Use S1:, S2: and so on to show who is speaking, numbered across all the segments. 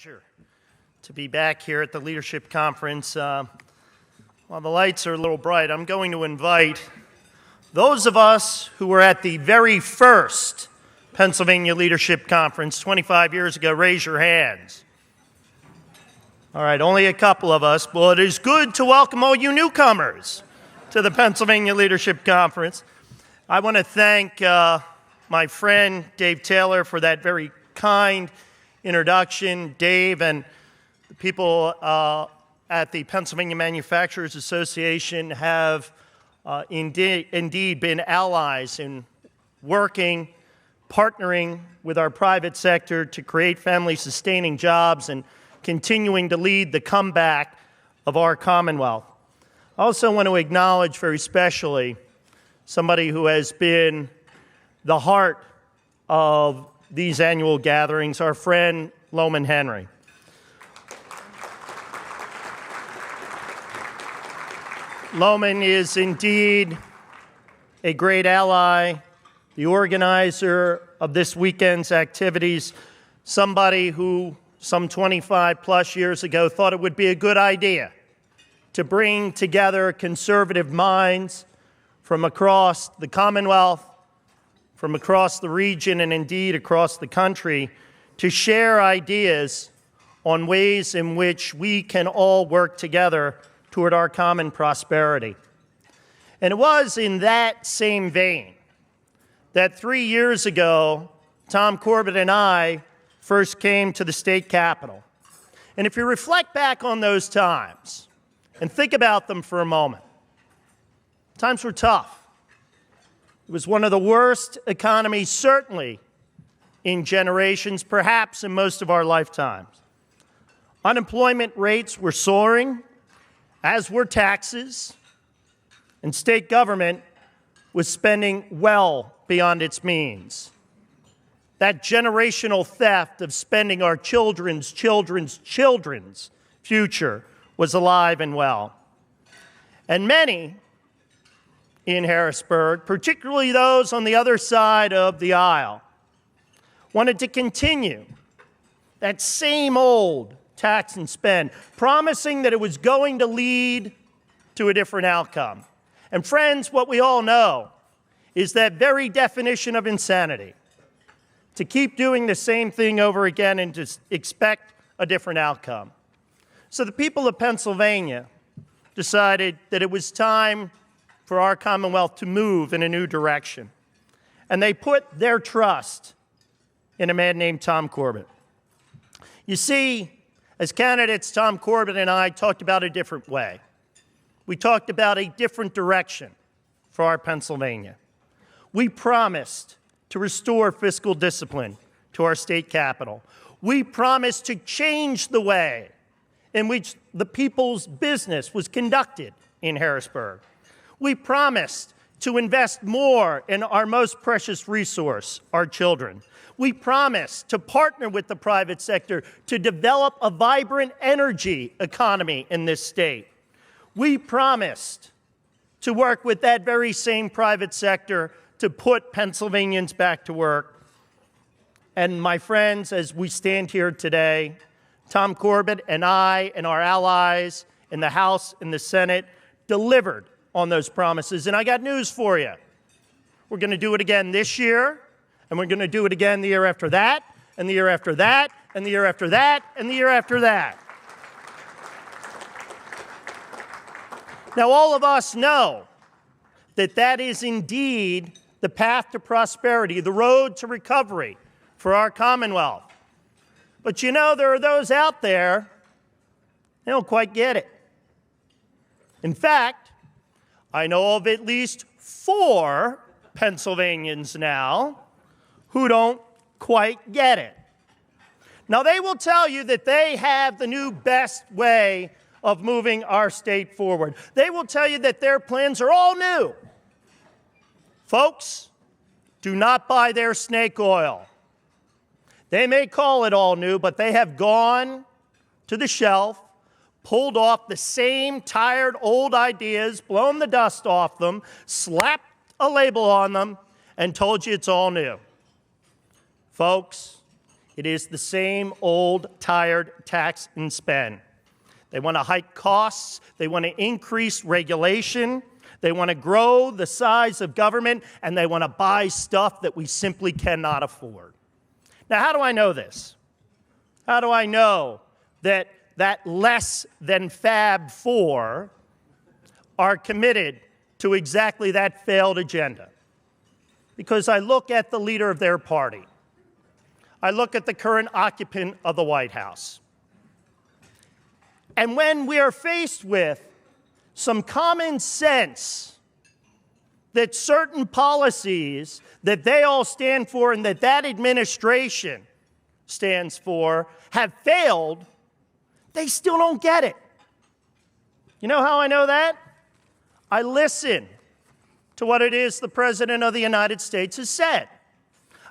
S1: Pleasure to be back here at the Leadership Conference. While the lights are a little bright, I'm going to invite those of us who were at the very first Pennsylvania Leadership Conference 25 years ago, raise your hands. All right, only a couple of us. Well, it is good to welcome all you newcomers to the Pennsylvania Leadership Conference. I want to thank my friend Dave Taylor for that very kind introduction. Dave and the people at the Pennsylvania Manufacturers Association have indeed been allies in working, partnering with our private sector to create family-sustaining jobs and continuing to lead the comeback of our Commonwealth. I also want to acknowledge very specially somebody who has been the heart of these annual gatherings, our friend Loman Henry. Loman is indeed a great ally, the organizer of this weekend's activities, somebody who some 25 plus years ago thought it would be a good idea to bring together conservative minds from across the Commonwealth, from across the region, and indeed across the country, to share ideas on ways in which we can all work together toward our common prosperity. And it was in that same vein that 3 years ago, Tom Corbett and I first came to the state capitol. And if you reflect back on those times and think about them for a moment, times were tough. It was one of the worst economies, certainly in generations, perhaps in most of our lifetimes. Unemployment rates were soaring, as were taxes, and state government was spending well beyond its means. That generational theft of spending our children's future was alive and well. And many in Harrisburg, particularly those on the other side of the aisle, wanted to continue that same old tax and spend, promising that it was going to lead to a different outcome. And friends, what we all know is that very definition of insanity, to keep doing the same thing over again and to expect a different outcome. So the people of Pennsylvania decided that it was time for our Commonwealth to move in a new direction. And they put their trust in a man named Tom Corbett. You see, as candidates, Tom Corbett and I talked about a different way. We talked about a different direction for our Pennsylvania. We promised to restore fiscal discipline to our state capital. We promised to change the way in which the people's business was conducted in Harrisburg. We promised to invest more in our most precious resource, our children. We promised to partner with the private sector to develop a vibrant energy economy in this state. We promised to work with that very same private sector to put Pennsylvanians back to work. And my friends, as we stand here today, Tom Corbett and I and our allies in the House and the Senate delivered on those promises. And I got news for you. We're going to do it again this year, and we're going to do it again the year after that, and the year after that, and the year after that, and the year after that. Now, all of us know that that is indeed the path to prosperity, the road to recovery for our Commonwealth. But you know, there are those out there, they don't quite get it. In fact, I know of at least 4 Pennsylvanians now who don't quite get it. Now, they will tell you that they have the new best way of moving our state forward. They will tell you that their plans are all new. Folks, do not buy their snake oil. They may call it all new, but they have gone to the shelf, pulled off the same tired old ideas, blown the dust off them, slapped a label on them, and told you it's all new. Folks, It is the same old, tired tax and spend. They want to hike costs. They want to increase regulation. They want to grow the size of government, and they want to buy stuff that we simply cannot afford. Now, how do I know this? How do I know that less than Fab 4 are committed to exactly that failed agenda? Because I look at the leader of their party. I look at the current occupant of the White House. And when we are faced with some common sense that certain policies that they all stand for and that administration stands for have failed, they still don't get it. You know how I know that? I listen to what it is the President of the United States has said.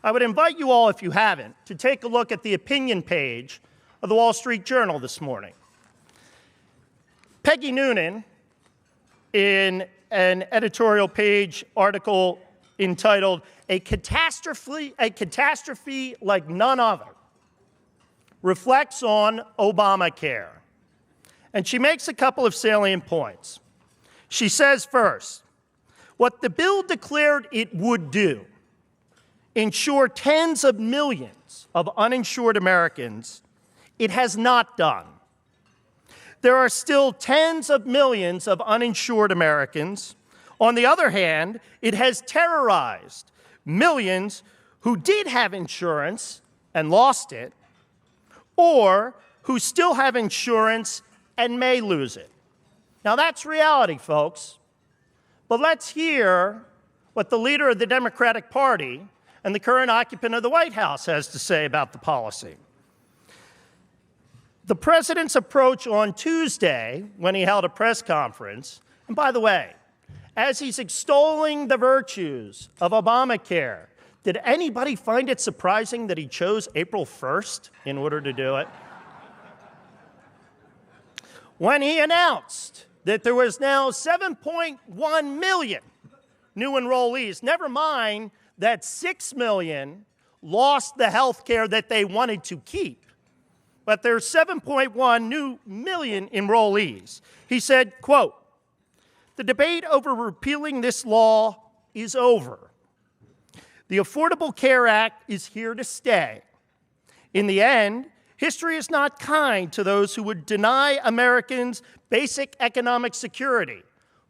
S1: I would invite you all, if you haven't, to take a look at the opinion page of the Wall Street Journal this morning. Peggy Noonan, in an editorial page article entitled A Catastrophe Like None Other, reflects on Obamacare. And she makes a couple of salient points. She says first, what the bill declared it would do, ensure tens of millions of uninsured Americans, it has not done. There are still tens of millions of uninsured Americans. On the other hand, it has terrorized millions who did have insurance and lost it, or who still have insurance and may lose it. Now that's reality, folks. But let's hear what the leader of the Democratic Party and the current occupant of the White House has to say about the policy. The president's approach on Tuesday, when he held a press conference, and by the way, as he's extolling the virtues of Obamacare, did anybody find it surprising that he chose April 1st in order to do it? When he announced that there was now 7.1 million new enrollees, never mind that 6 million lost the health care that they wanted to keep, but there's 7.1 million enrollees. He said, quote, "The debate over repealing this law is over. The Affordable Care Act is here to stay. In the end, history is not kind to those who would deny Americans basic economic security."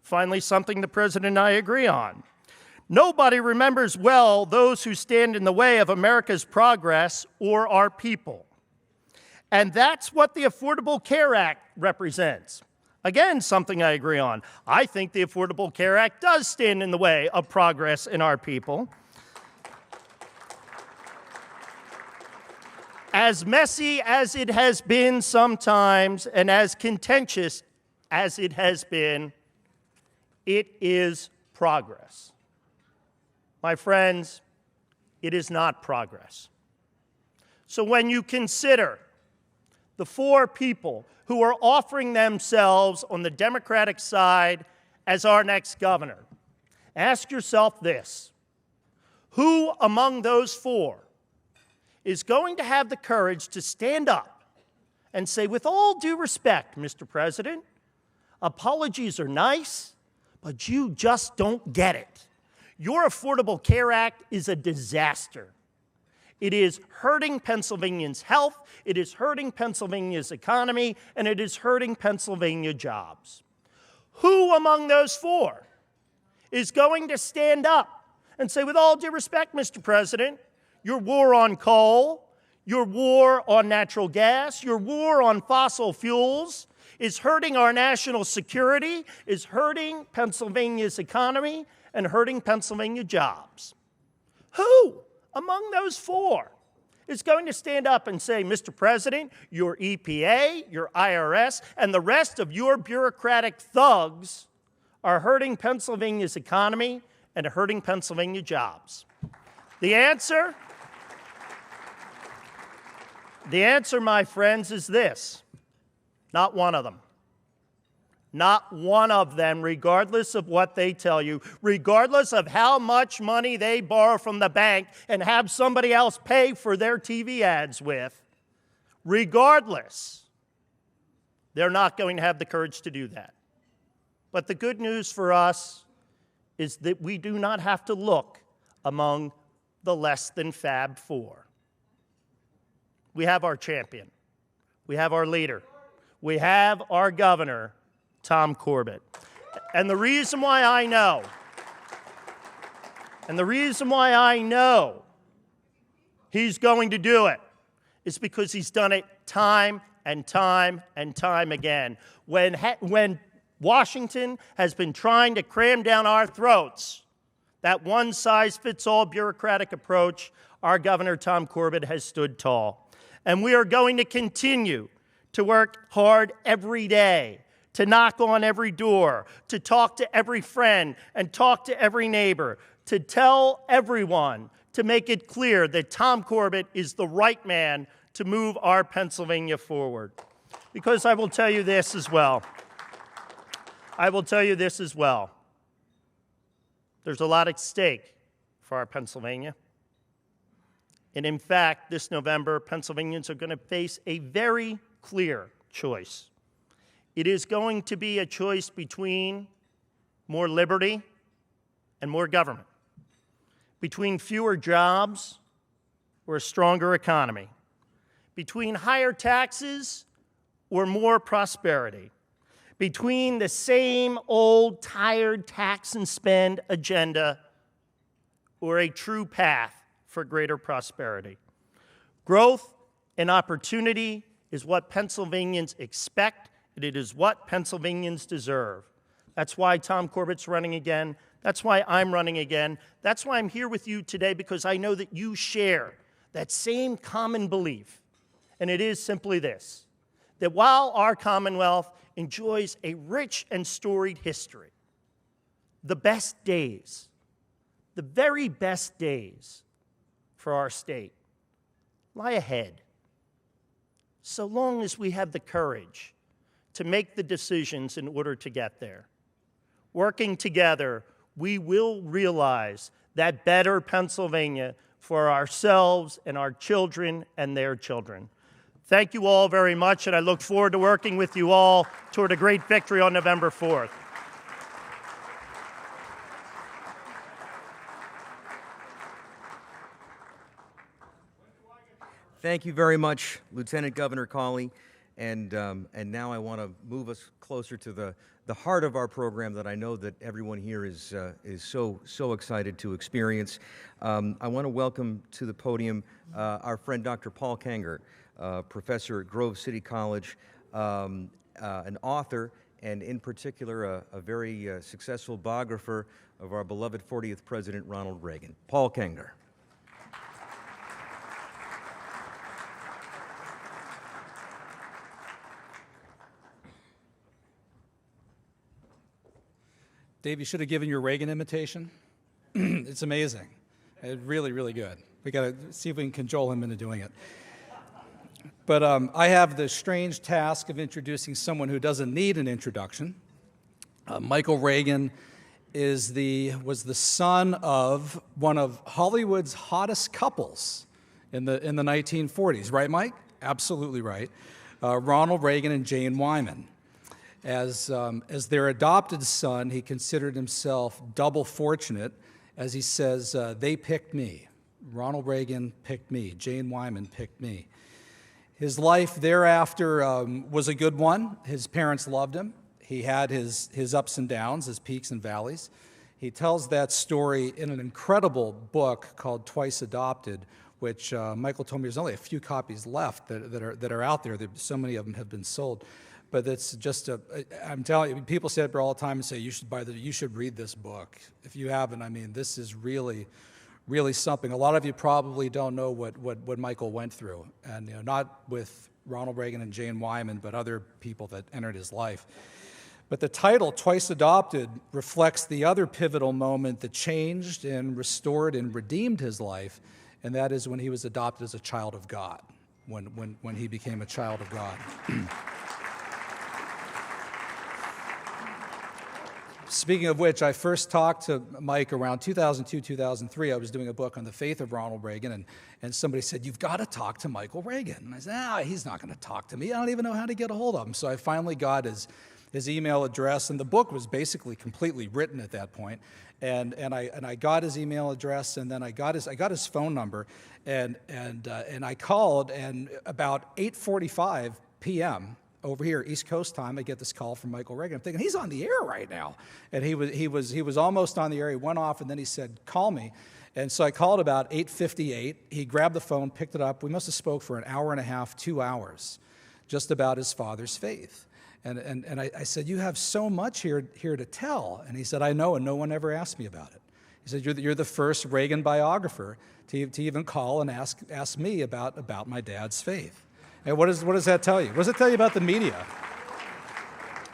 S1: Finally, something the President and I agree on. "Nobody remembers well those who stand in the way of America's progress or our people. And that's what the Affordable Care Act represents." Again, something I agree on. I think the Affordable Care Act does stand in the way of progress in our people. As messy as it has been sometimes, and as contentious as it has been, it is progress. My friends, it is not progress. So when you consider the four people who are offering themselves on the Democratic side as our next governor, ask yourself this: who among those four is going to have the courage to stand up and say, with all due respect, Mr. President, apologies are nice, but you just don't get it. Your Affordable Care Act is a disaster. It is hurting Pennsylvanians' health, it is hurting Pennsylvania's economy, and it is hurting Pennsylvania jobs. Who among those four is going to stand up and say, with all due respect, Mr. President, your war on coal, your war on natural gas, your war on fossil fuels is hurting our national security, is hurting Pennsylvania's economy, and hurting Pennsylvania jobs? Who among those four is going to stand up and say, Mr. President, your EPA, your IRS, and the rest of your bureaucratic thugs are hurting Pennsylvania's economy and hurting Pennsylvania jobs? The answer, my friends, is this: not one of them. Not one of them, regardless of what they tell you, regardless of how much money they borrow from the bank and have somebody else pay for their TV ads with, regardless, they're not going to have the courage to do that. But the good news for us is that we do not have to look among the less than Fab Four. We have our champion. We have our leader. We have our governor, Tom Corbett. And the reason why I know he's going to do it is because he's done it time and time and time again. When Washington has been trying to cram down our throats that one-size-fits-all bureaucratic approach, our Governor Tom Corbett has stood tall. And we are going to continue to work hard every day, to knock on every door, to talk to every friend and talk to every neighbor, to tell everyone, to make it clear that Tom Corbett is the right man to move our Pennsylvania forward. Because I will tell you this as well. There's a lot at stake for our Pennsylvania. And in fact, this November, Pennsylvanians are going to face a very clear choice. It is going to be a choice between more liberty and more government, between fewer jobs or a stronger economy, between higher taxes or more prosperity, between the same old tired tax and spend agenda or a true path for greater prosperity. Growth and opportunity is what Pennsylvanians expect, and it is what Pennsylvanians deserve. That's why Tom Corbett's running again. That's why I'm running again. That's why I'm here with you today, because I know that you share that same common belief. And it is simply this, that while our Commonwealth enjoys a rich and storied history, the best days, the very best days for our state lie ahead. So long as we have the courage to make the decisions in order to get there. Working together, we will realize that better Pennsylvania for ourselves and our children and their children. Thank you all very much, and I look forward to working with you all toward a great victory on November 4th.
S2: Thank you very much, Lieutenant Governor Cawley. And now I want to move us closer to the heart of our program that I know that everyone here is so excited to experience. I want to welcome to the podium our friend Dr. Paul Kenger, professor at Grove City College, an author, and in particular a very successful biographer of our beloved 40th President Ronald Reagan. Paul Kenger.
S3: Dave, you should have given your Reagan imitation. It's amazing. It's really, really good. We got to see if we can cajole him into doing it. But I have the strange task of introducing someone who doesn't need an introduction. Michael Reagan was the son of one of Hollywood's hottest couples in the 1940s. Right, Mike? Absolutely right. Ronald Reagan and Jane Wyman. As their adopted son, he considered himself double fortunate, as he says, they picked me. Ronald Reagan picked me. Jane Wyman picked me. His life thereafter was a good one. His parents loved him. He had his ups and downs, his peaks and valleys. He tells that story in an incredible book called Twice Adopted, which Michael told me there's only a few copies left that are out there. So many of them have been sold. But it's just I'm telling you, people say it all the time and say, you should read this book. If you haven't, I mean, this is really, really something. A lot of you probably don't know what Michael went through, and not with Ronald Reagan and Jane Wyman, but other people that entered his life. But the title, Twice Adopted, reflects the other pivotal moment that changed and restored and redeemed his life, and that is when he was adopted as a child of God, when he became a child of God. Speaking of which, I first talked to Mike around 2002, 2003. I was doing a book on the faith of Ronald Reagan, and somebody said, "You've got to talk to Michael Reagan." And I said, he's not going to talk to me. I don't even know how to get a hold of him. So I finally got his email address, and the book was basically completely written at that point. And I got his email address, and then I got his phone number, and I called, and about 8:45 p.m. over here, East Coast time, I get this call from Michael Reagan. I'm thinking, he's on the air right now. And he was almost on the air. He went off, and then he said, "Call me." And so I called about 8:58. He grabbed the phone, picked it up. We must have spoke for an hour and a half, 2 hours, just about his father's faith. And I said, "You have so much here to tell." And he said, "I know, and no one ever asked me about it." He said, "You're the first Reagan biographer to even call and ask me about my dad's faith." And what does that tell you? What does it tell you about the media?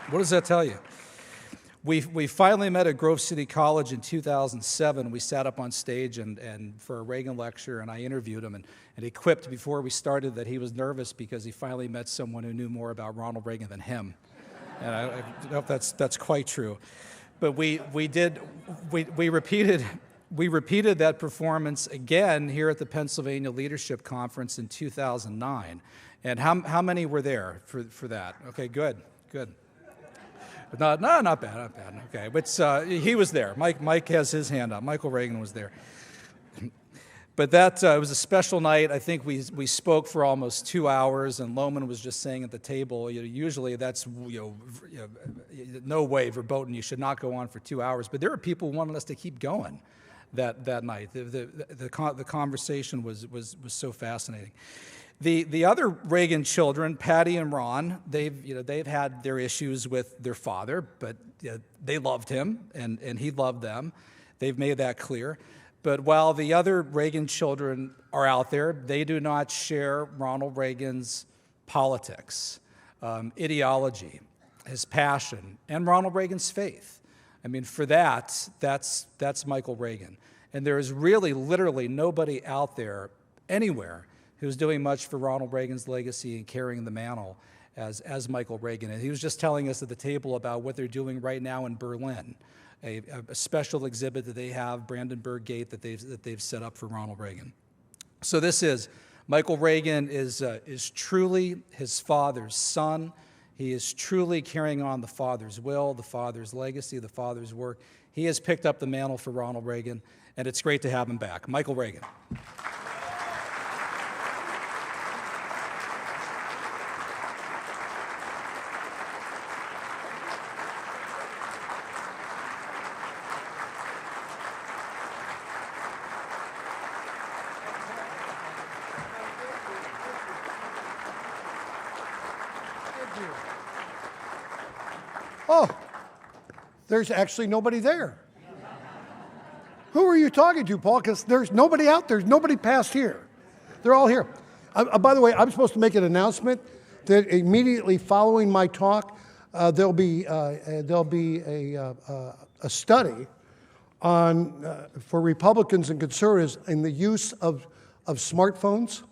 S3: What does that tell you? We finally met at Grove City College in 2007. We sat up on stage and for a Reagan lecture, and I interviewed him, and he quipped before we started that he was nervous because he finally met someone who knew more about Ronald Reagan than him. And I don't know if that's quite true. But we repeated that performance again here at the Pennsylvania Leadership Conference in 2009. And how many were there for that? Okay, good. Not bad. Okay, but he was there. Mike has his hand up. Michael Reagan was there. But it was a special night. I think we spoke for almost 2 hours, and Lohman was just saying at the table, usually that's no way verboten. You should not go on for 2 hours. But there were people who wanted us to keep going that night. The conversation was so fascinating. The other Reagan children, Patty and Ron, they've had their issues with their father, but they loved him and he loved them. They've made that clear. But while the other Reagan children are out there, they do not share Ronald Reagan's politics, ideology, his passion, and Ronald Reagan's faith. I mean, for that's Michael Reagan. And there is really, literally nobody out there anywhere who's doing much for Ronald Reagan's legacy and carrying the mantle as Michael Reagan. And he was just telling us at the table about what they're doing right now in Berlin, a special exhibit that they have, Brandenburg Gate, that they've set up for Ronald Reagan. So Michael Reagan is truly his father's son. He is truly carrying on the father's will, the father's legacy, the father's work. He has picked up the mantle for Ronald Reagan, and it's great to have him back. Michael Reagan.
S4: Oh, there's actually nobody there. Who are you talking to, Paul? Because there's nobody out there. There's nobody past here. They're all here. By the way, I'm supposed to make an announcement that immediately following my talk, there'll be a study on for Republicans and conservatives in the use of smartphones.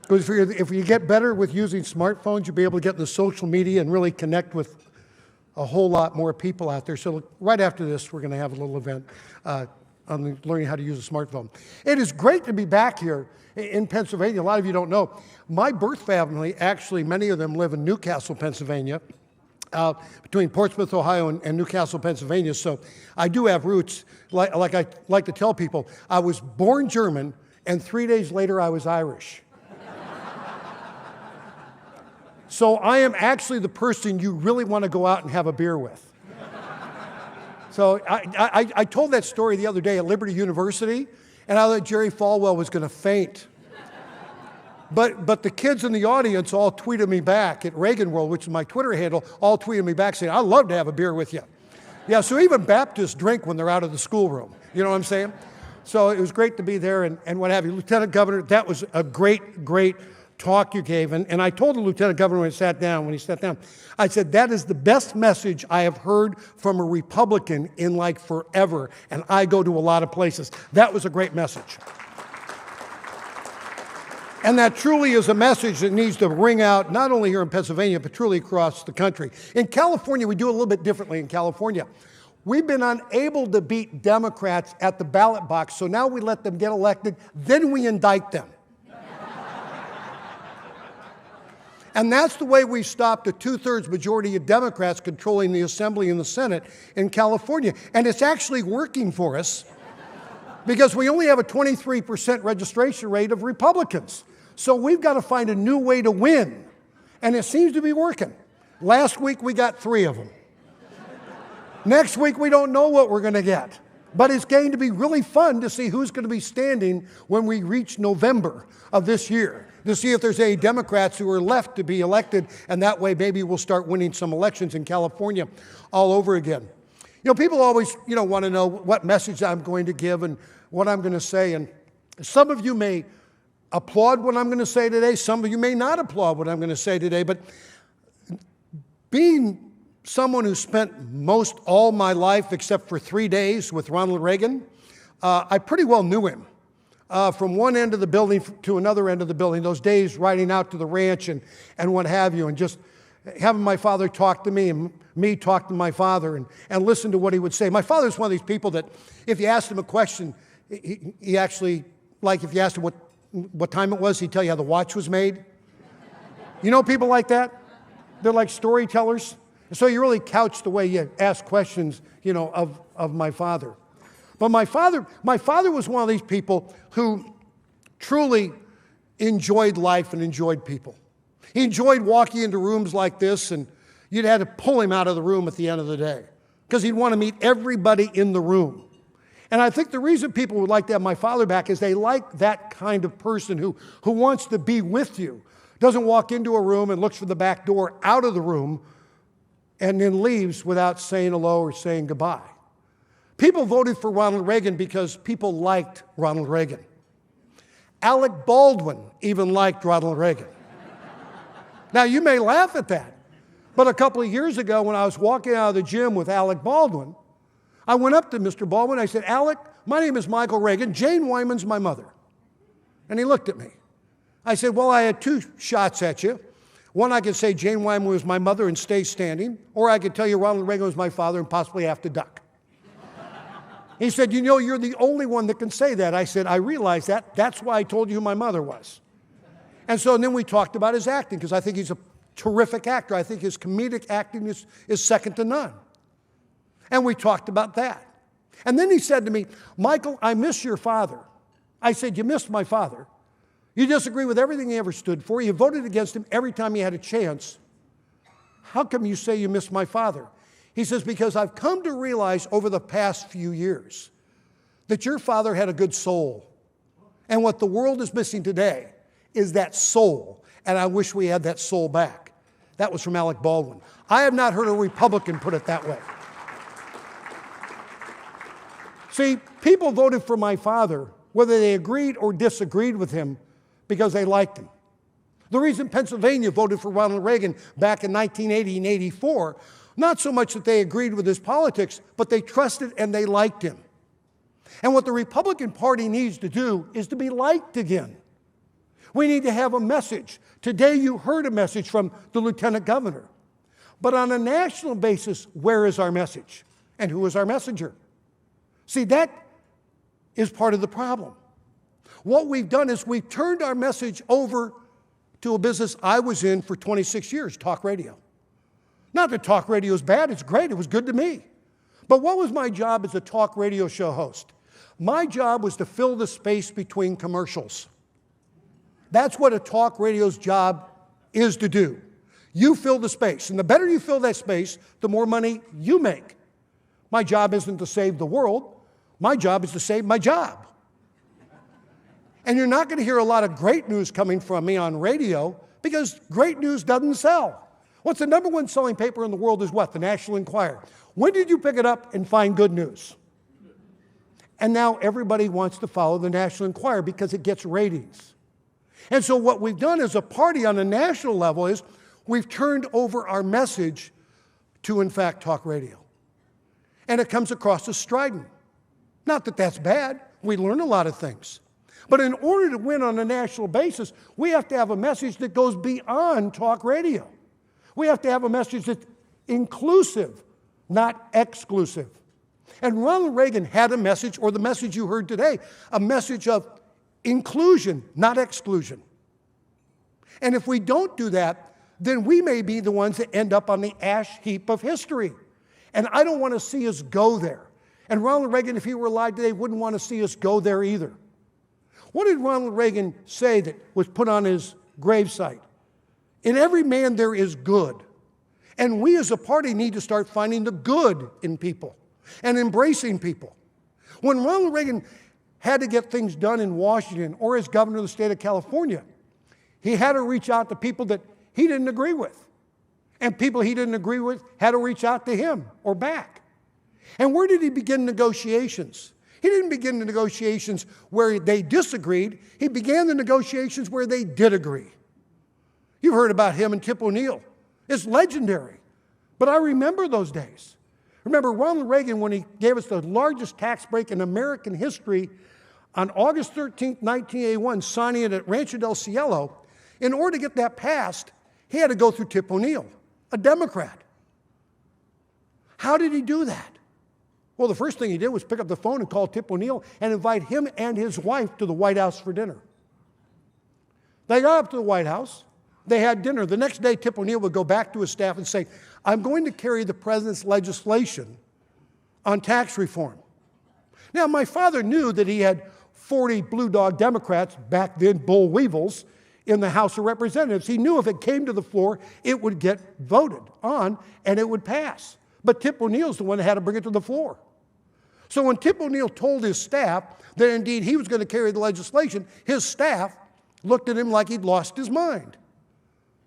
S4: Because if you get better with using smartphones, you'll be able to get in the social media and really connect with a whole lot more people out there. So right after this, we're going to have a little event on learning how to use a smartphone. It is great to be back here in Pennsylvania. A lot of you don't know. My birth family, actually, many of them live in Newcastle, Pennsylvania, between Portsmouth, Ohio, and Newcastle, Pennsylvania. So I do have roots. Like I like to tell people, I was born German, and 3 days later, I was Irish. So I am actually the person you really want to go out and have a beer with. So I told that story the other day at Liberty University, and I thought Jerry Falwell was going to faint. But the kids in the audience all tweeted me back at Reagan World, which is my Twitter handle, all tweeted me back saying, "I'd love to have a beer with you." Yeah, so even Baptists drink when they're out of the schoolroom. You know what I'm saying? So it was great to be there and what have you. Lieutenant Governor, that was a great talk you gave. And I told the Lieutenant Governor when he sat down, I said, that is the best message I have heard from a Republican in like forever. And I go to a lot of places. That was a great message. And that truly is a message that needs to ring out not only here in Pennsylvania, but truly across the country. In California, we do it a little bit differently in California. We've been unable to beat Democrats at the ballot box, so now we let them get elected, then we indict them. And that's the way we stopped a two-thirds majority of Democrats controlling the Assembly and the Senate in California. And it's actually working for us because we only have a 23% registration rate of Republicans. So we've got to find a new way to win. And it seems to be working. Last week we got 3 of them. Next week we don't know what we're going to get. But it's going to be really fun to see who's going to be standing when we reach November of this year, to see if there's any Democrats who are left to be elected, and that way maybe we'll start winning some elections in California all over again. You know, people always, want to know what message I'm going to give and what I'm going to say, and some of you may applaud what I'm going to say today, some of you may not applaud what I'm going to say today, but being someone who spent most all my life, except for 3 days, with Ronald Reagan, I pretty well knew him. From one end of the building to another end of the building, those days riding out to the ranch and what have you, and just having my father talk to me and me talk to my father and listen to what he would say. My father's one of these people that if you asked him a question, he actually, like if you asked him what time it was, he'd tell you how the watch was made. You know people like that? They're like storytellers. So you really couch the way you ask questions, of my father. But my father was one of these people who truly enjoyed life and enjoyed people. He enjoyed walking into rooms like this, and you'd had to pull him out of the room at the end of the day because he'd want to meet everybody in the room. And I think the reason people would like to have my father back is they like that kind of person who wants to be with you, doesn't walk into a room and looks for the back door out of the room and then leaves without saying hello or saying goodbye. People voted for Ronald Reagan because people liked Ronald Reagan. Alec Baldwin even liked Ronald Reagan. Now, you may laugh at that, but a couple of years ago when I was walking out of the gym with Alec Baldwin, I went up to Mr. Baldwin. I said, Alec, my name is Michael Reagan. Jane Wyman's my mother. And he looked at me. I said, well, I had 2 shots at you. One, I could say Jane Wyman was my mother and stay standing, or I could tell you Ronald Reagan was my father and possibly have to duck. He said, you're the only one that can say that. I said, I realize that. That's why I told you who my mother was. And then we talked about his acting, because I think he's a terrific actor. I think his comedic acting is second to none. And we talked about that. And then he said to me, Michael, I miss your father. I said, you missed my father. You disagree with everything he ever stood for. You voted against him every time he had a chance. How come you say you miss my father? He says, because I've come to realize over the past few years that your father had a good soul. And what the world is missing today is that soul. And I wish we had that soul back. That was from Alec Baldwin. I have not heard a Republican put it that way. See, people voted for my father, whether they agreed or disagreed with him, because they liked him. The reason Pennsylvania voted for Ronald Reagan back in 1980 and 84, not so much that they agreed with his politics, but they trusted and they liked him. And what the Republican Party needs to do is to be liked again. We need to have a message. Today you heard a message from the Lieutenant Governor. But on a national basis, where is our message? And who is our messenger? See, that is part of the problem. What we've done is we've turned our message over to a business I was in for 26 years, talk radio. Not that talk radio is bad, it's great, it was good to me. But what was my job as a talk radio show host? My job was to fill the space between commercials. That's what a talk radio's job is to do. You fill the space, and the better you fill that space, the more money you make. My job isn't to save the world, my job is to save my job. And you're not going to hear a lot of great news coming from me on radio because great news doesn't sell. What's the number 1 selling paper in the world is what? The National Enquirer. When did you pick it up and find good news? And now everybody wants to follow the National Enquirer because it gets ratings. And so what we've done as a party on a national level is we've turned over our message to, in fact, talk radio. And it comes across as strident. Not that that's bad. We learn a lot of things. But in order to win on a national basis, we have to have a message that goes beyond talk radio. We have to have a message that's inclusive, not exclusive. And Ronald Reagan had a message, or the message you heard today, a message of inclusion, not exclusion. And if we don't do that, then we may be the ones that end up on the ash heap of history. And I don't want to see us go there. And Ronald Reagan, if he were alive today, wouldn't want to see us go there either. What did Ronald Reagan say that was put on his gravesite? In every man there is good. And we as a party need to start finding the good in people and embracing people. When Ronald Reagan had to get things done in Washington or as governor of the state of California, he had to reach out to people that he didn't agree with. And people he didn't agree with had to reach out to him or back. And where did he begin negotiations? He didn't begin the negotiations where they disagreed. He began the negotiations where they did agree. You've heard about him and Tip O'Neill. It's legendary. But I remember those days. Remember Ronald Reagan when he gave us the largest tax break in American history on August 13, 1981, signing it at Rancho del Cielo. In order to get that passed, he had to go through Tip O'Neill, a Democrat. How did he do that? Well, the first thing he did was pick up the phone and call Tip O'Neill and invite him and his wife to the White House for dinner. They got up to the White House. They had dinner. The next day, Tip O'Neill would go back to his staff and say, I'm going to carry the president's legislation on tax reform. Now, my father knew that he had 40 Blue Dog Democrats, back then boll weevils, in the House of Representatives. He knew if it came to the floor, it would get voted on and it would pass. But Tip O'Neill's the one that had to bring it to the floor. So when Tip O'Neill told his staff that indeed he was going to carry the legislation, his staff looked at him like he'd lost his mind.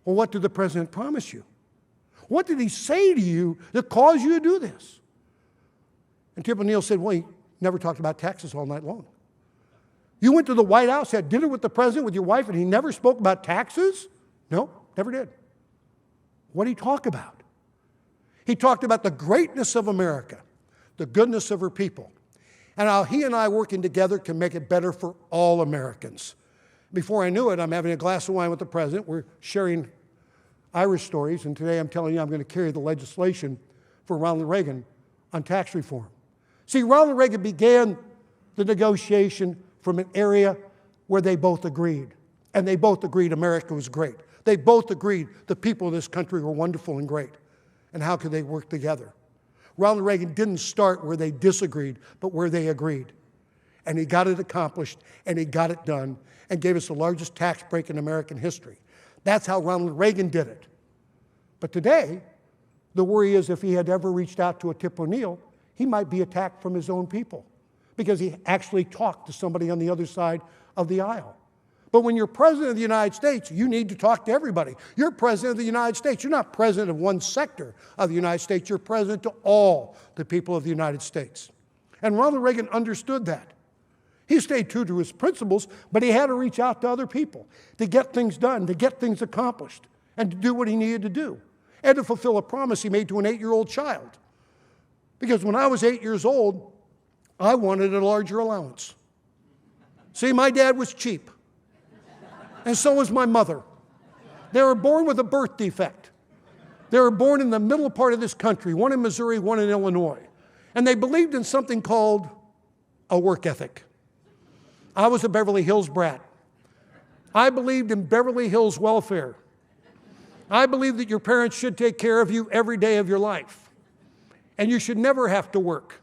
S4: Well, what did the president promise you? What did he say to you that caused you to do this? And Tip O'Neill said, well, he never talked about taxes all night long. You went to the White House, had dinner with the president, with your wife, and he never spoke about taxes? No, never did. What did he talk about? He talked about the greatness of America, the goodness of her people, and how he and I working together can make it better for all Americans. Before I knew it, I'm having a glass of wine with the president. We're sharing Irish stories, and today I'm telling you I'm going to carry the legislation for Ronald Reagan on tax reform. See, Ronald Reagan began the negotiation from an area where they both agreed, and they both agreed America was great. They both agreed the people of this country were wonderful and great, and how could they work together? Ronald Reagan didn't start where they disagreed, but where they agreed. And he got it accomplished, and he got it done, and gave us the largest tax break in American history. That's how Ronald Reagan did it. But today, the worry is if he had ever reached out to a Tip O'Neill, he might be attacked from his own people because he actually talked to somebody on the other side of the aisle. But when you're president of the United States, you need to talk to everybody. You're president of the United States. You're not president of one sector of the United States. You're president to all the people of the United States. And Ronald Reagan understood that. He stayed true to his principles, but he had to reach out to other people to get things done, to get things accomplished, and to do what he needed to do, and to fulfill a promise he made to an 8-year-old child. Because when I was 8 years old, I wanted a larger allowance. See, my dad was cheap, and so was my mother. They were born with a birth defect. They were born in the middle part of this country, one in Missouri, one in Illinois. And they believed in something called a work ethic. I was a Beverly Hills brat. I believed in Beverly Hills welfare. I believed that your parents should take care of you every day of your life. And you should never have to work.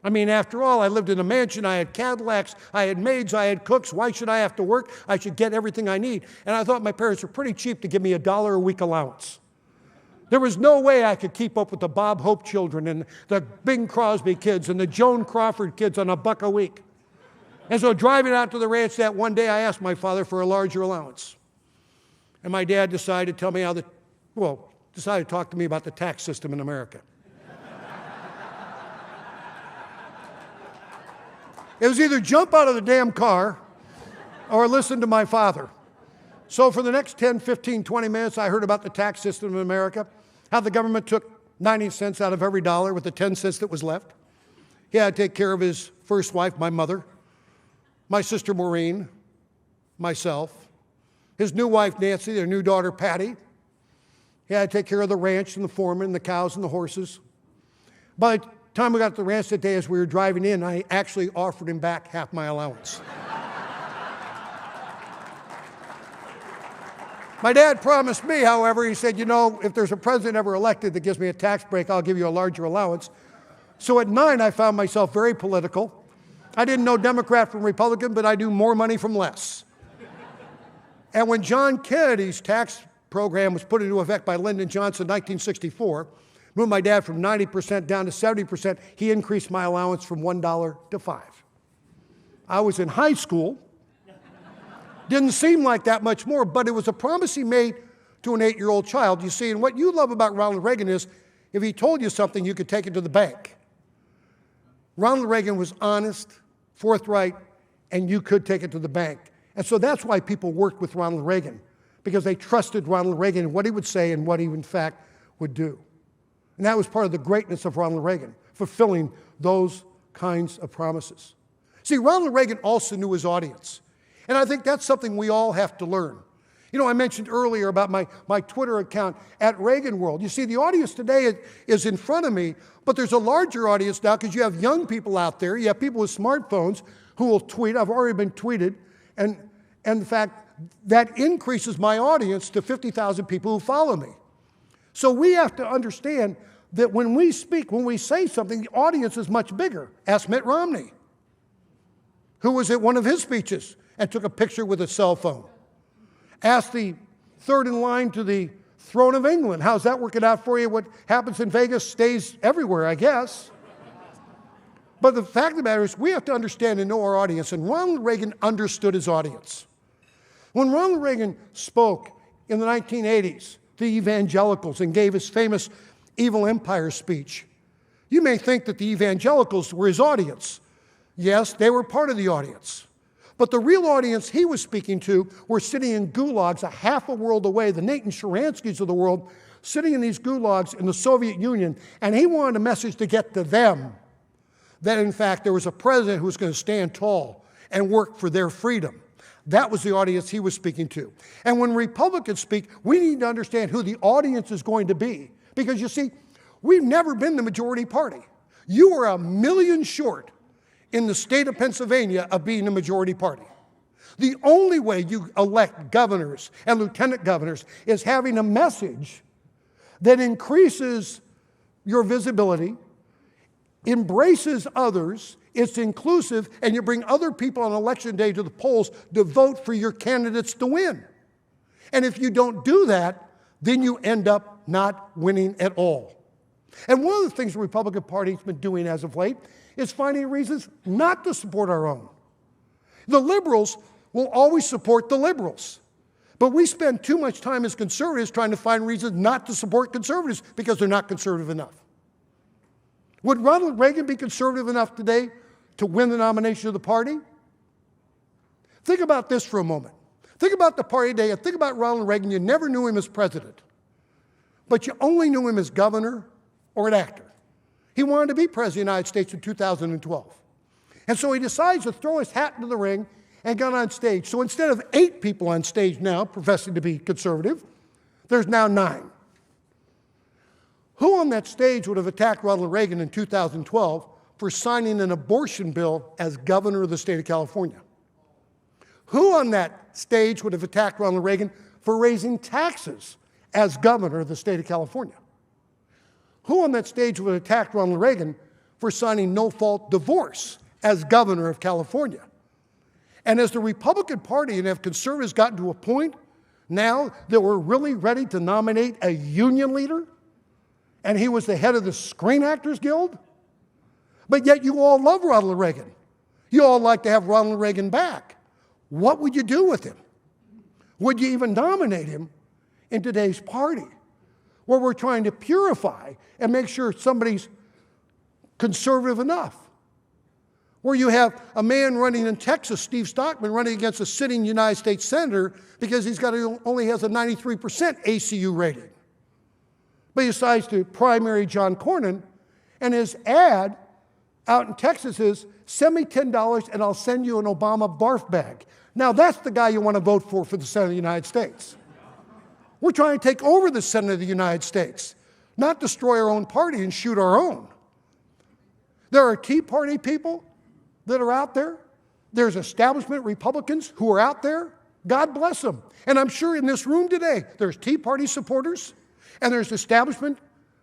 S4: I mean, after all, I lived in a mansion, I had Cadillacs, I had maids, I had cooks. Why should I have to work? I should get everything I need. And I thought my parents were pretty cheap to give me $1 a week allowance. There was no way I could keep up with the Bob Hope children and the Bing Crosby kids and the Joan Crawford kids on $1 a week. And so driving out to the ranch that one day, I asked my father for a larger allowance. And my dad decided to tell me decided to talk to me about the tax system in America. It was either jump out of the damn car or listen to my father. So for the next 10, 15, 20 minutes, I heard about the tax system in America, how the government took 90 cents out of every dollar with the 10 cents that was left. He had to take care of his first wife, my mother. my sister Maureen, myself, his new wife Nancy, their new daughter Patty. He had to take care of the ranch and the foreman, the cows and the horses. By the time we got to the ranch that day, as we were driving in, I actually offered him back half my allowance. My dad promised me, however, he said, you know, if there's a president ever elected that gives me a tax break, I'll give you a larger allowance. So at 9, I found myself very political. I didn't know Democrat from Republican, but I knew more money from less. And when John Kennedy's tax program was put into effect by Lyndon Johnson in 1964, moved my dad from 90% down to 70%, he increased my allowance from $1 to $5. I was in high school. Didn't seem like that much more, but it was a promise he made to an 8-year-old child. You see, and what you love about Ronald Reagan is if he told you something, you could take it to the bank. Ronald Reagan was honest, forthright, and you could take it to the bank. And so that's why people worked with Ronald Reagan, because they trusted Ronald Reagan and what he would say and what he, in fact, would do. And that was part of the greatness of Ronald Reagan, fulfilling those kinds of promises. See, Ronald Reagan also knew his audience. And I think that's something we all have to learn. You know, I mentioned earlier about my Twitter account at Reagan World. You see, the audience today is in front of me, but there's a larger audience now because you have young people out there. You have people with smartphones who will tweet. I've already been tweeted. And in fact, that increases my audience to 50,000 people who follow me. So we have to understand that when we speak, when we say something, the audience is much bigger. Ask Mitt Romney, who was at one of his speeches and took a picture with a cell phone. Ask the third in line to the throne of England. How's that working out for you? What happens in Vegas stays everywhere, I guess. But the fact of the matter is we have to understand and know our audience, and Ronald Reagan understood his audience. When Ronald Reagan spoke in the 1980s to evangelicals and gave his famous Evil Empire speech, you may think that the evangelicals were his audience. Yes, they were part of the audience. But the real audience he was speaking to were sitting in gulags a half a world away, the Nathan Sharansky's of the world, sitting in these gulags in the Soviet Union, and he wanted a message to get to them that, in fact, there was a president who was going to stand tall and work for their freedom. That was the audience he was speaking to. And when Republicans speak, we need to understand who the audience is going to be. Because, you see, we've never been the majority party. You are a million short in the state of Pennsylvania of being the majority party. The only way you elect governors and lieutenant governors is having a message that increases your visibility, embraces others, it's inclusive, and you bring other people on election day to the polls to vote for your candidates to win. And if you don't do that, then you end up not winning at all. And one of the things the Republican Party has been doing as of late is finding reasons not to support our own. The liberals will always support the liberals. But we spend too much time as conservatives trying to find reasons not to support conservatives because they're not conservative enough. Would Ronald Reagan be conservative enough today to win the nomination of the party? Think about this for a moment. Think about the party today and think about Ronald Reagan. You never knew him as president, but you only knew him as governor or an actor. He wanted to be president of the United States in 2012. And so he decides to throw his hat into the ring and got on stage. So instead of 8 people on stage now professing to be conservative, there's now 9. Who on that stage would have attacked Ronald Reagan in 2012 for signing an abortion bill as governor of the state of California? Who on that stage would have attacked Ronald Reagan for raising taxes as governor of the state of California? Who on that stage would have attacked Ronald Reagan for signing no-fault divorce as governor of California? And as the Republican Party and have conservatives gotten to a point now that we're really ready to nominate a union leader, and he was the head of the Screen Actors Guild, but yet you all love Ronald Reagan. You all like to have Ronald Reagan back. What would you do with him? Would you even nominate him in today's party, where we're trying to purify and make sure somebody's conservative enough? Where you have a man running in Texas, Steve Stockman, running against a sitting United States senator because only has a 93% ACU rating. But he decides to primary John Cornyn, and his ad out in Texas is, send me $10 and I'll send you an Obama barf bag. Now that's the guy you want to vote for the Senate of the United States. We're trying to take over the Senate of the United States, not destroy our own party and shoot our own. There are Tea Party people that are out there. There's establishment Republicans who are out there. God bless them. And I'm sure in this room today, there's Tea Party supporters and there's establishment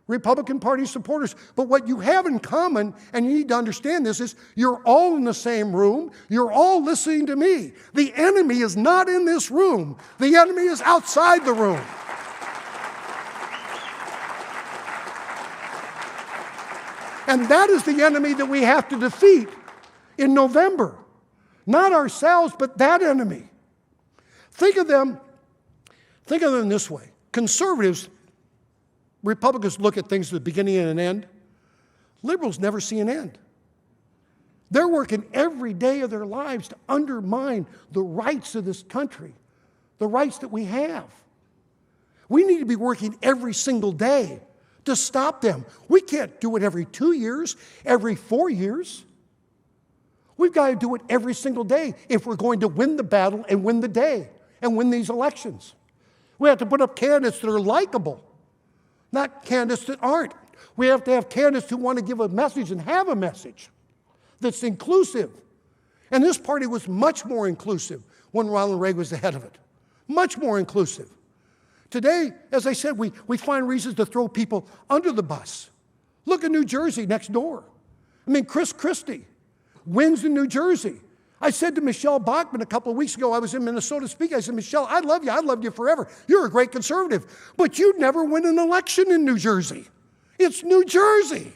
S4: Republican Party supporters. But what you have in common, and you need to understand this, is you're all in the same room. You're all listening to me. The enemy is not in this room. The enemy is outside the room. And that is the enemy that we have to defeat in November. Not ourselves, but that enemy. Think of them this way. Conservatives, Republicans look at things at the beginning and an end. Liberals never see an end. They're working every day of their lives to undermine the rights of this country, the rights that we have. We need to be working every single day to stop them. We can't do it every 2 years, every 4 years. We've got to do it every single day if we're going to win the battle and win the day and win these elections. We have to put up candidates that are likable, not candidates that aren't. We have to have candidates who want to give a message and have a message that's inclusive. And this party was much more inclusive when Ronald Reagan was the head of it. Much more inclusive. Today, as I said, we find reasons to throw people under the bus. Look at New Jersey next door. I mean, Chris Christie wins in New Jersey. I said to Michelle Bachmann a couple of weeks ago, I was in Minnesota speaking, I said, Michelle, I love you forever. You're a great conservative, but you'd never win an election in New Jersey. It's New Jersey.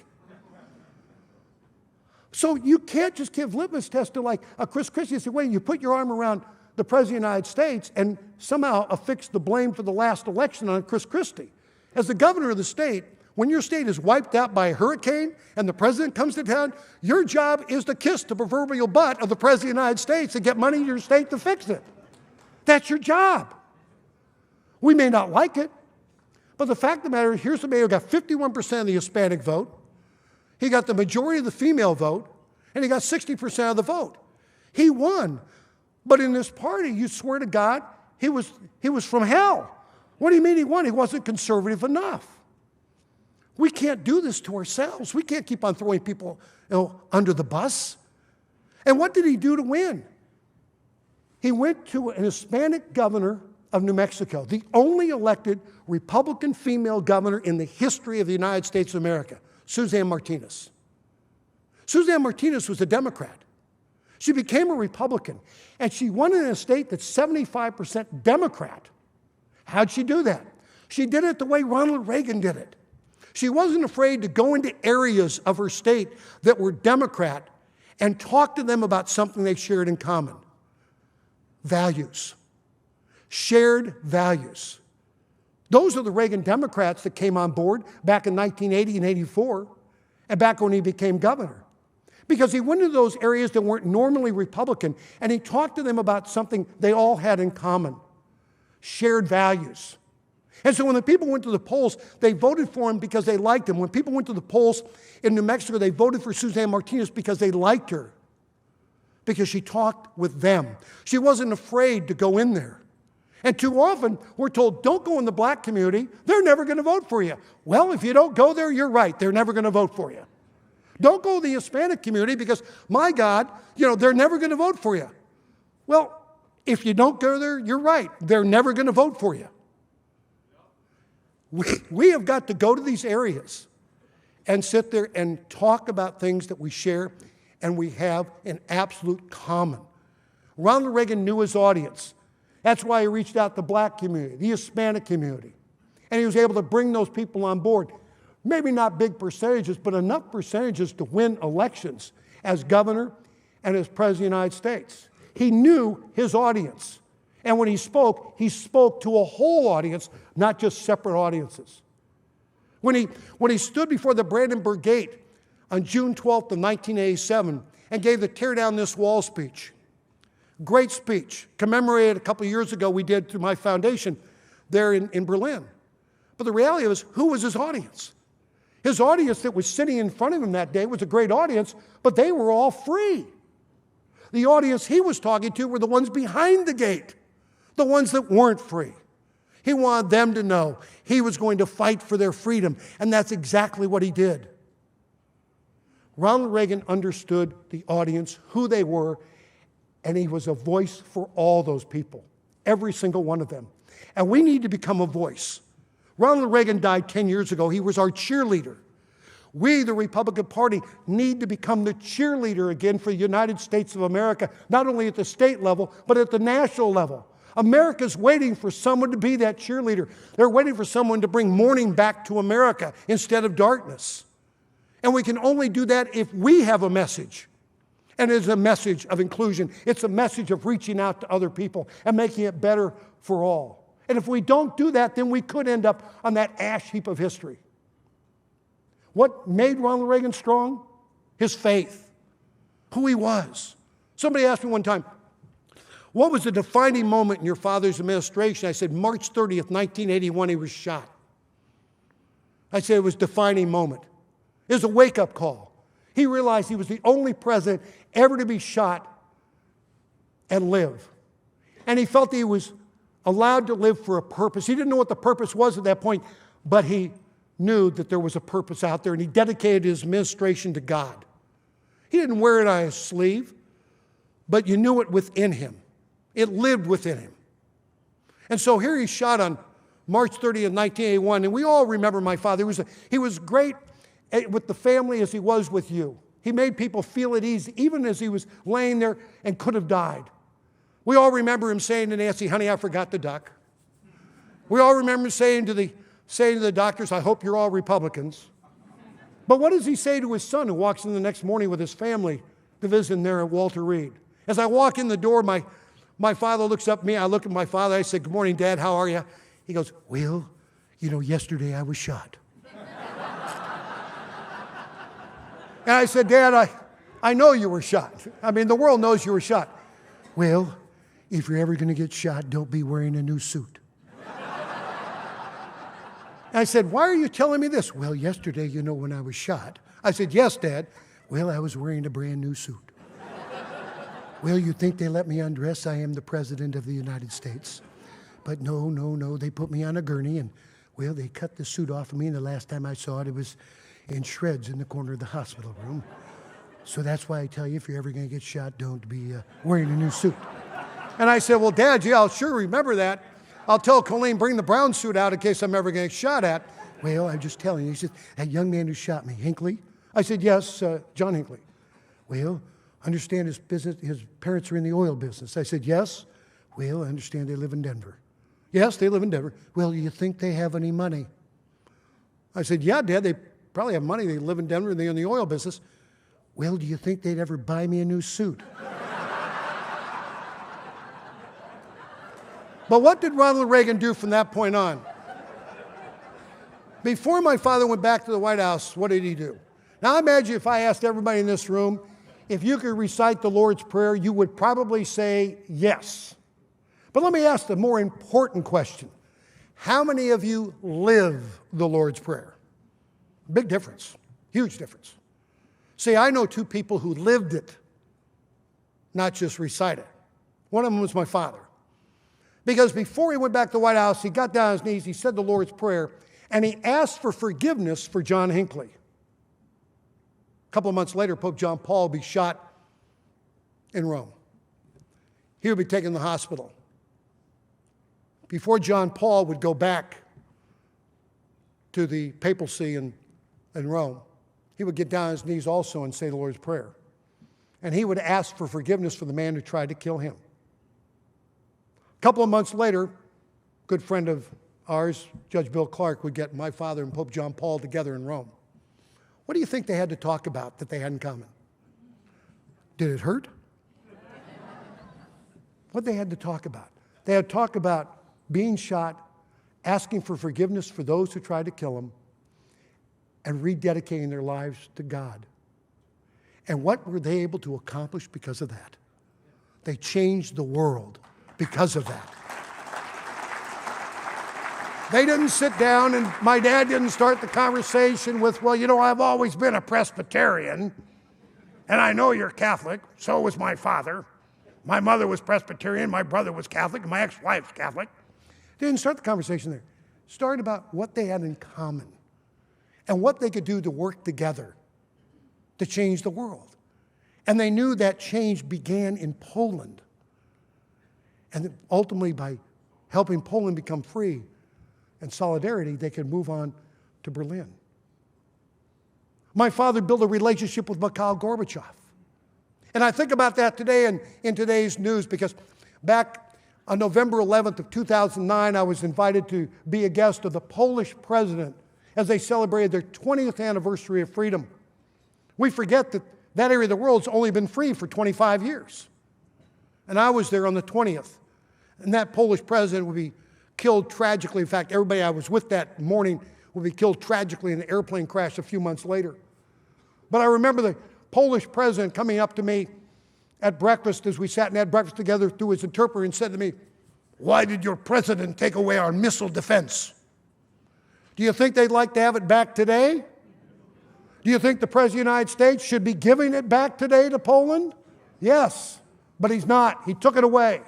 S4: So you can't just give litmus tests to like a Chris Christie and say, wait, you put your arm around the President of the United States and somehow affix the blame for the last election on Chris Christie. As the governor of the state, when your state is wiped out by a hurricane and the president comes to town, your job is to kiss the proverbial butt of the President of the United States and get money to your state to fix it. That's your job. We may not like it, but the fact of the matter is, here's the mayor who got 51% of the Hispanic vote. He got the majority of the female vote, and he got 60% of the vote. He won. But in this party, you swear to God, he was from hell. What do you mean he won? He wasn't conservative enough. We can't do this to ourselves. We can't keep on throwing people under the bus. And what did he do to win? He went to an Hispanic governor of New Mexico, the only elected Republican female governor in the history of the United States of America, Suzanne Martinez. Suzanne Martinez was a Democrat. She became a Republican, and she won in a state that's 75% Democrat. How'd she do that? She did it the way Ronald Reagan did it. She wasn't afraid to go into areas of her state that were Democrat and talk to them about something they shared in common. Values. Shared values. Those are the Reagan Democrats that came on board back in 1980 and 84, and back when he became governor. Because he went into those areas that weren't normally Republican, and he talked to them about something they all had in common. Shared values. And so when the people went to the polls, they voted for him because they liked him. When people went to the polls in New Mexico, they voted for Suzanne Martinez because they liked her, because she talked with them. She wasn't afraid to go in there. And too often, we're told, don't go in the black community. They're never going to vote for you. Well, if you don't go there, you're right. They're never going to vote for you. Don't go to the Hispanic community because, my God, they're never going to vote for you. Well, if you don't go there, you're right. They're never going to vote for you. We have got to go to these areas and sit there and talk about things that we share and we have in absolute common. Ronald Reagan knew his audience. That's why he reached out to the black community, the Hispanic community. And he was able to bring those people on board. Maybe not big percentages, but enough percentages to win elections as governor and as president of the United States. He knew his audience. And when he spoke to a whole audience, not just separate audiences. When he stood before the Brandenburg Gate on June 12th of 1987 and gave the Tear Down This Wall speech, great speech, commemorated a couple of years ago we did through my foundation there in Berlin. But the reality was, who was his audience? His audience that was sitting in front of him that day was a great audience, but they were all free. The audience he was talking to were the ones behind the gate, the ones that weren't free. He wanted them to know he was going to fight for their freedom, and that's exactly what he did. Ronald Reagan understood the audience, who they were, and he was a voice for all those people, every single one of them. And we need to become a voice. Ronald Reagan died 10 years ago. He was our cheerleader. We, the Republican Party, need to become the cheerleader again for the United States of America, not only at the state level, but at the national level. America's waiting for someone to be that cheerleader. They're waiting for someone to bring morning back to America instead of darkness. And we can only do that if we have a message. And it's a message of inclusion. It's a message of reaching out to other people and making it better for all. And if we don't do that, then we could end up on that ash heap of history. What made Ronald Reagan strong? His faith, who he was. Somebody asked me one time, what was the defining moment in your father's administration? I said, March 30th, 1981, he was shot. I said it was a defining moment. It was a wake-up call. He realized he was the only president ever to be shot and live. And he felt he was allowed to live for a purpose. He didn't know what the purpose was at that point, but he knew that there was a purpose out there, and he dedicated his administration to God. He didn't wear it on his sleeve, but you knew it within him. It lived within him. And so here he's shot on March 30th, 1981, and we all remember my father. He was great with the family as he was with you. He made people feel at ease, even as he was laying there and could have died. We all remember him saying to Nancy, honey, I forgot the duck. We all remember him saying to the doctors, I hope you're all Republicans. But what does he say to his son who walks in the next morning with his family to visit him there at Walter Reed? As I walk in the door, my father looks up at me. I look at my father. I said, good morning, Dad. How are you? He goes, well, yesterday I was shot. And I said, Dad, I know you were shot. I mean, the world knows you were shot. Well, if you're ever going to get shot, don't be wearing a new suit. And I said, why are you telling me this? Well, yesterday, when I was shot. I said, yes, Dad. Well, I was wearing a brand new suit. Well, you think they let me undress? I am the President of the United States. But no, they put me on a gurney and, well, they cut the suit off of me, and the last time I saw it, it was in shreds in the corner of the hospital room. So that's why I tell you, if you're ever going to get shot, don't be wearing a new suit. And I said, well, Dad, yeah, I'll sure remember that. I'll tell Colleen, bring the brown suit out in case I'm ever going to get shot at. Well, I'm just telling you. He said, that young man who shot me, Hinckley? I said, yes, John Hinckley. Well, understand his parents are in the oil business. I said, yes. Well, I understand they live in Denver. Yes, they live in Denver. Well, do you think they have any money? I said, yeah, Dad, they probably have money. They live in Denver and they're in the oil business. Well, do you think they'd ever buy me a new suit? But what did Ronald Reagan do from that point on? Before my father went back to the White House, what did he do? Now imagine if I asked everybody in this room, if you could recite the Lord's Prayer, you would probably say yes. But let me ask the more important question. How many of you live the Lord's Prayer? Big difference, huge difference. See, I know two people who lived it, not just recite it. One of them was my father. Because before he went back to the White House, he got down on his knees, he said the Lord's Prayer, and he asked for forgiveness for John Hinckley. A couple of months later, Pope John Paul would be shot in Rome. He would be taken to the hospital. Before John Paul would go back to the papacy in Rome, he would get down on his knees also and say the Lord's Prayer. And he would ask for forgiveness for the man who tried to kill him. A couple of months later, a good friend of ours, Judge Bill Clark, would get my father and Pope John Paul together in Rome. What do you think they had to talk about that they had in common? Did it hurt? What they had to talk about? They had to talk about being shot, asking for forgiveness for those who tried to kill him, and rededicating their lives to God. And what were they able to accomplish because of that? They changed the world because of that. They didn't sit down, and my dad didn't start the conversation with, well, you know, I've always been a Presbyterian, and I know you're Catholic. So was my father. My mother was Presbyterian, my brother was Catholic, and my ex-wife's Catholic. They didn't start the conversation there. Started about what they had in common and what they could do to work together to change the world. And they knew that change began in Poland. And ultimately, by helping Poland become free and solidarity, they could move on to Berlin. My father built a relationship with Mikhail Gorbachev. And I think about that today in today's news, because back on November 11th of 2009, I was invited to be a guest of the Polish president as they celebrated their 20th anniversary of freedom. We forget that that area of the world's only been free for 25 years. And I was there on the 20th. And that Polish president would be killed tragically. In fact, everybody I was with that morning would be killed tragically in an airplane crash a few months later. But I remember the Polish president coming up to me at breakfast as we sat and had breakfast together through his interpreter and said to me, "Why did your president take away our missile defense?" Do you think they'd like to have it back today? Do you think the President of the United States should be giving it back today to Poland? Yes, but he's not. He took it away.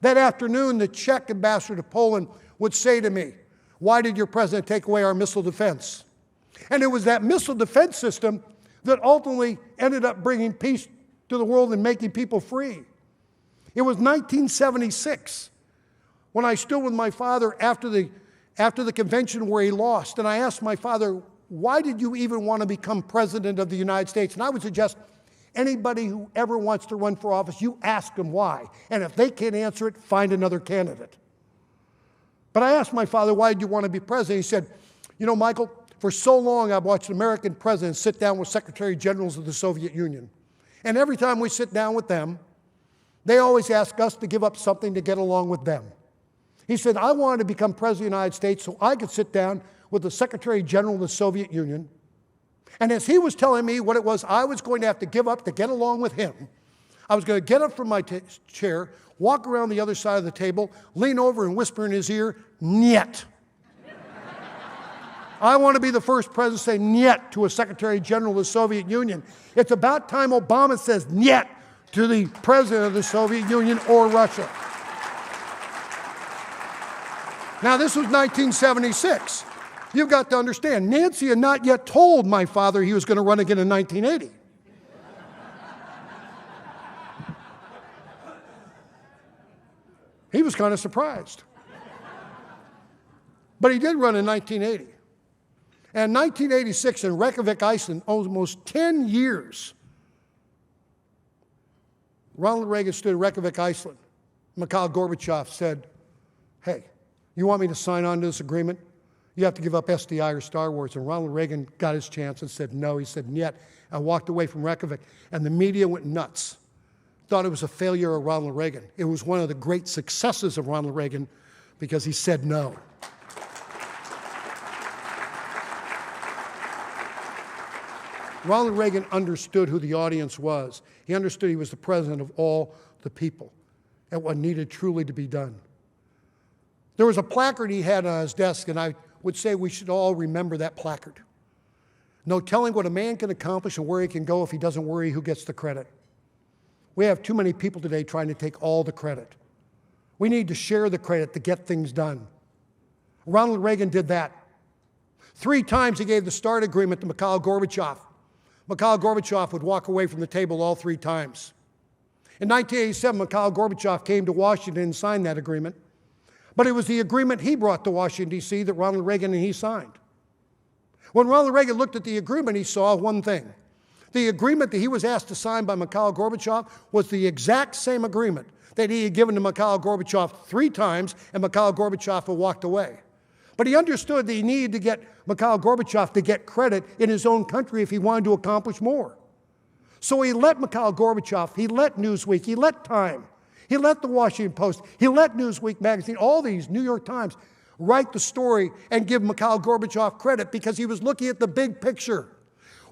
S4: That afternoon, the Czech ambassador to Poland would say to me, "Why did your president take away our missile defense?" And it was that missile defense system that ultimately ended up bringing peace to the world and making people free. It was 1976 when I stood with my father after the convention where he lost, and I asked my father, "Why did you even want to become president of the United States?" And I would suggest anybody who ever wants to run for office, you ask them why. And if they can't answer it, find another candidate. But I asked my father, "Why did you want to be president?" He said, "You know, Michael, for so long I've watched American presidents sit down with Secretary Generals of the Soviet Union. And every time we sit down with them, they always ask us to give up something to get along with them." He said, "I wanted to become president of the United States so I could sit down with the Secretary General of the Soviet Union. And as he was telling me what it was I was going to have to give up to get along with him, I was going to get up from my chair, walk around the other side of the table, lean over and whisper in his ear, 'Niet.' I want to be the first president to say 'Niet' to a Secretary General of the Soviet Union. It's about time Obama says 'Niet' to the president of the Soviet Union or Russia." Now, this was 1976. You've got to understand, Nancy had not yet told my father he was going to run again in 1980. He was kind of surprised. But he did run in 1980. And in 1986 in Reykjavik, Iceland, almost 10 years, Ronald Reagan stood in Reykjavik, Iceland. Mikhail Gorbachev said, "Hey, you want me to sign on to this agreement? You have to give up SDI or Star Wars." And Ronald Reagan got his chance and said no. He said, "Niet." I walked away from Reykjavik, and the media went nuts. Thought it was a failure of Ronald Reagan. It was one of the great successes of Ronald Reagan because he said no. Ronald Reagan understood who the audience was. He understood he was the president of all the people and what needed truly to be done. There was a placard he had on his desk, and I would say we should all remember that placard. No telling what a man can accomplish and where he can go if he doesn't worry who gets the credit. We have too many people today trying to take all the credit. We need to share the credit to get things done. Ronald Reagan did that. 3 times he gave the START agreement to Mikhail Gorbachev. Mikhail Gorbachev would walk away from the table all 3 times. In 1987, Mikhail Gorbachev came to Washington and signed that agreement. But it was the agreement he brought to Washington, D.C. that Ronald Reagan and he signed. When Ronald Reagan looked at the agreement, he saw one thing. The agreement that he was asked to sign by Mikhail Gorbachev was the exact same agreement that he had given to Mikhail Gorbachev 3 times, and Mikhail Gorbachev had walked away. But he understood that he needed to get Mikhail Gorbachev to get credit in his own country if he wanted to accomplish more. So he let Mikhail Gorbachev, he let Newsweek, he let Time, he let the Washington Post, he let Newsweek magazine, all these, New York Times, write the story and give Mikhail Gorbachev credit because he was looking at the big picture.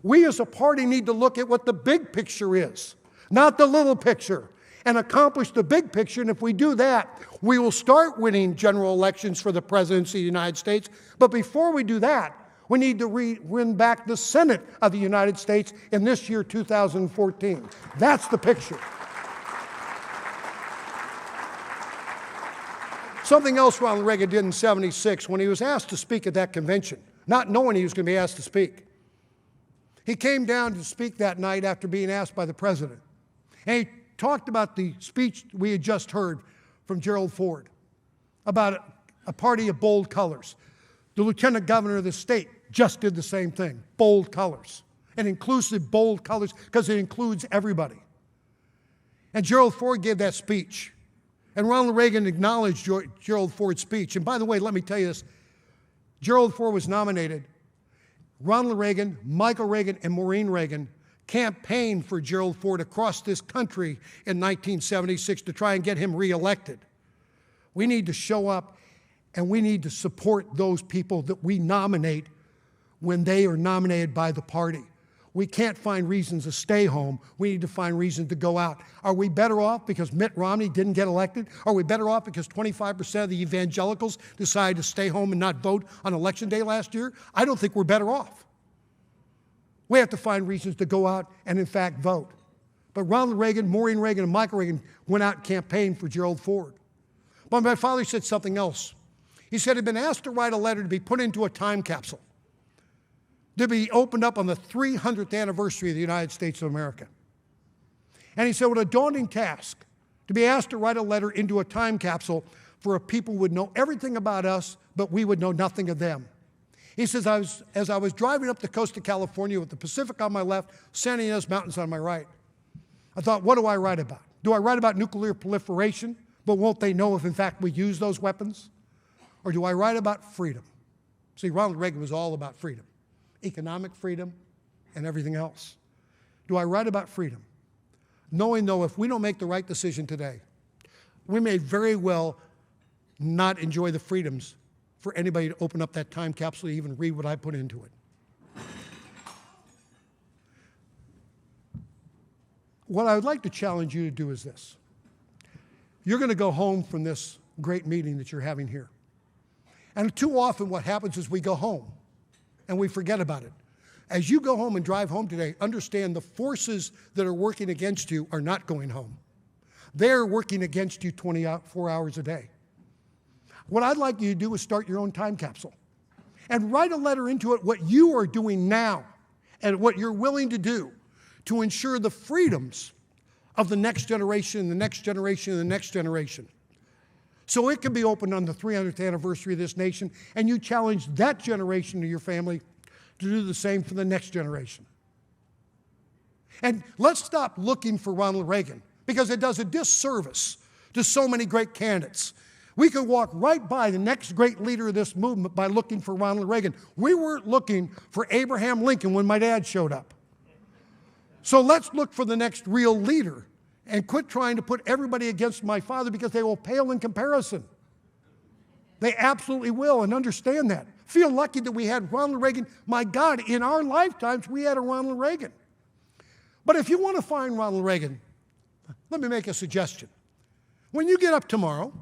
S4: We as a party need to look at what the big picture is, not the little picture. and accomplish the big picture. And if we do that, we will start winning general elections for the presidency of the United States. But before we do that, we need to win back the Senate of the United States in this year, 2014. That's the picture. Something else Ronald Reagan did in '76 when he was asked to speak at that convention, not knowing he was going to be asked to speak. He came down to speak that night after being asked by the president. And he talked about the speech we had just heard from Gerald Ford about a party of bold colors. The lieutenant governor of the state just did the same thing, bold colors, and inclusive bold colors because it includes everybody. And Gerald Ford gave that speech. And Ronald Reagan acknowledged Gerald Ford's speech. And by the way, let me tell you this. Gerald Ford was nominated. Ronald Reagan, Michael Reagan, and Maureen Reagan campaigned for Gerald Ford across this country in 1976 to try and get him reelected. We need to show up and we need to support those people that we nominate when they are nominated by the party. We can't find reasons to stay home. We need to find reasons to go out. Are we better off because Mitt Romney didn't get elected? Are we better off because 25% of the evangelicals decided to stay home and not vote on Election Day last year? I don't think we're better off. We have to find reasons to go out and, in fact, vote. But Ronald Reagan, Maureen Reagan, and Michael Reagan went out and campaigned for Gerald Ford. But my father said something else. He said he'd been asked to write a letter to be put into a time capsule, to be opened up on the 300th anniversary of the United States of America. And he said, what a daunting task to be asked to write a letter into a time capsule for a people who would know everything about us, but we would know nothing of them. He says, as I was driving up the coast of California with the Pacific on my left, San Ynez Mountains on my right, I thought, what do I write about? Do I write about nuclear proliferation, but won't they know if in fact we use those weapons? Or do I write about freedom? See, Ronald Reagan was all about freedom. Economic freedom, and everything else. Do I write about freedom? Knowing, though, if we don't make the right decision today, we may very well not enjoy the freedoms for anybody to open up that time capsule to even read what I put into it. What I would like to challenge you to do is this. You're going to go home from this great meeting that you're having here. And too often what happens is we go home and we forget about it. As you go home and drive home today, understand the forces that are working against you are not going home. They're working against you 24 hours a day. What I'd like you to do is start your own time capsule and write a letter into it what you are doing now and what you're willing to do to ensure the freedoms of the next generation, the next generation, and the next generation. So it can be opened on the 300th anniversary of this nation, and you challenge that generation of your family to do the same for the next generation. And let's stop looking for Ronald Reagan, because it does a disservice to so many great candidates. We could walk right by the next great leader of this movement by looking for Ronald Reagan. We weren't looking for Abraham Lincoln when my dad showed up. So let's look for the next real leader and quit trying to put everybody against my father, because they will pale in comparison. They absolutely will, and understand that. Feel lucky that we had Ronald Reagan. My God, in our lifetimes, we had a Ronald Reagan. But if you want to find Ronald Reagan, let me make a suggestion. When you get up tomorrow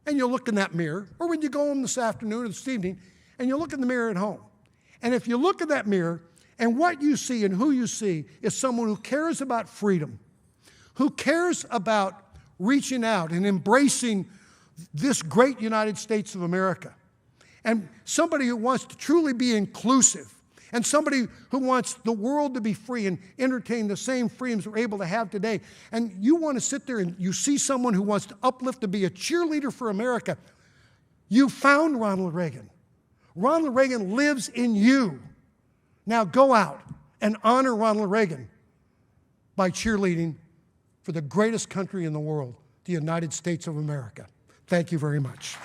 S4: and you look in that mirror, or when you go home this afternoon or this evening and you look in the mirror at home, and if you look in that mirror and what you see and who you see is someone who cares about freedom, who cares about reaching out and embracing this great United States of America, and somebody who wants to truly be inclusive, and somebody who wants the world to be free and entertain the same freedoms we're able to have today, and you want to sit there and you see someone who wants to uplift, to be a cheerleader for America, you found Ronald Reagan. Ronald Reagan lives in you. Now go out and honor Ronald Reagan by cheerleading for the greatest country in the world, the United States of America. Thank you very much.